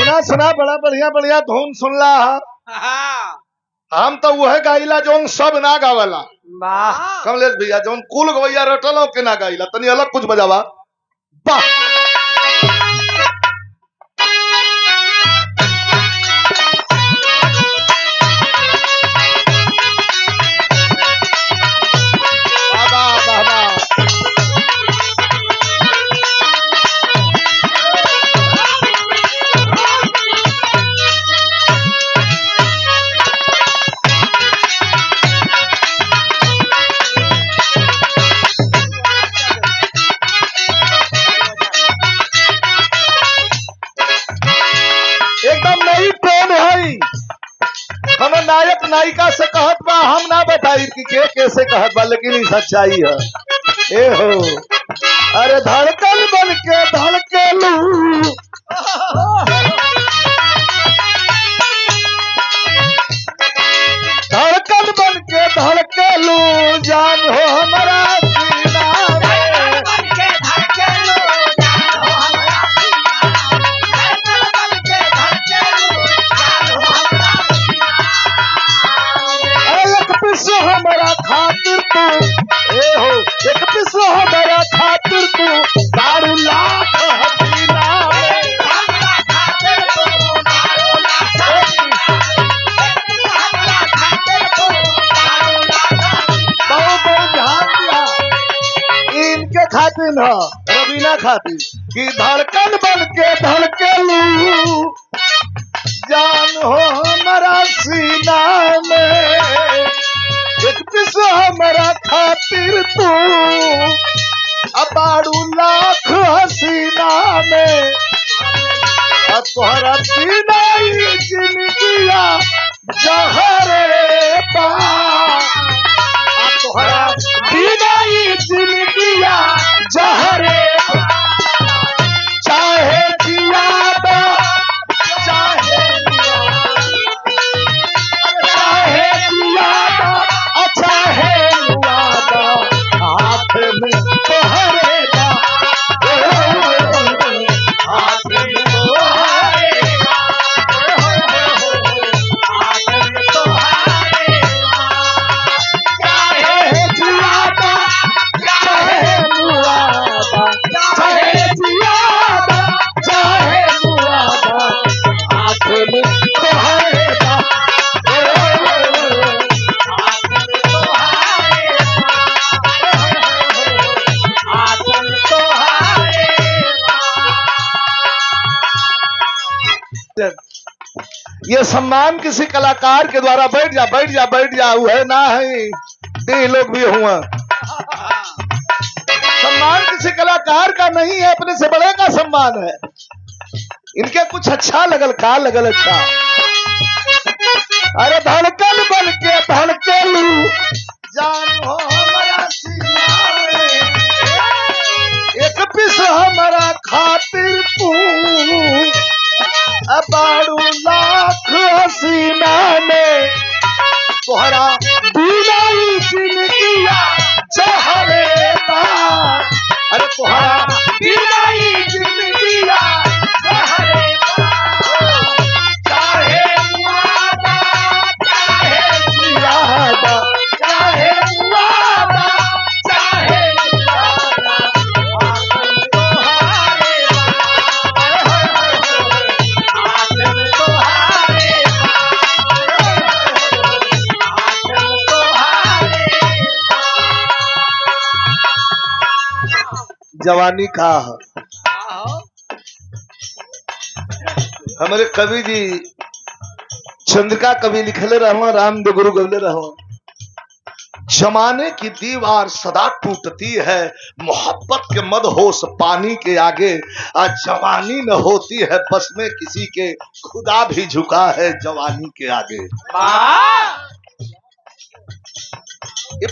सुना सुना बड़ा बढ़िया बढ़िया धुन सुनला। हम तो वह गाइला जोन सब ना गावला। कमलेश भैया जोन कुल गवैया रटलो के ना गाइला, तनी अलग कुछ बजावा। वाह एकदम नई ट्रेन है। हमें नायक नायिका से कहत बा, हम ना बताई कि के कैसे कहत बा, लेकिन ये सच्चाई है। ए हो अरे धड़कन बन के धड़केलू, धड़कन बन के धड़केलू, जान हो हमारा सीना हमारा खातिर तू, ए हो एक पिसो हमारा खातिर तू, दारू लाख हसीना इनके खातिर न रवीना खातिर कि धड़कन बन के धड़केलू, जान हो हमारा सीना में, एक पिसो हमारा खातिर तू, अबाड़ू लाख हसीना में, तोहरा बिना जिंदगिया जहरे बा, तोहरा बिना जिंदगिया जहरे बा, चाहे जियादा चाहे जियादा अच्छा है वादा, हाथ में तोहरे दा, हाथ में तोहरे दा, हाथ में तोहरे दा, चाहे जियादा चाहे वादा, चाहे जियादा चाहे वादा, हाथ में तोहरे दा, ये सम्मान किसी कलाकार के द्वारा बैठ जा बैठ जा बैठ जा, वो है ना है ये लोग भी हुआ। सम्मान किसी कलाकार का नहीं है, अपने से बड़े का सम्मान है। इनके कुछ अच्छा लगल, का लगल अच्छा। अरे धड़कन बन के धड़केलू, जान हो हमारा सीना में, एक पिस हमारा खातिर तू, अबाड़ू लाख हसीना में, तोहरा बिना जिंदगिया जहरे बा, अरे तोहरा बिना जिंदगिया जहरे बा, चाहे वादा चाहे जियादा चाहे वादा चाहे जियादा, जवानी का हमारे कवि जी चंद्रिका कवि लिखले रहो, राम दे गुरु गवले रहो, जमाने की दीवार सदा टूटती है, मोहब्बत के मदहोश पानी के आगे, आज जवानी न होती है बस में किसी के, खुदा भी झुका है जवानी के आगे।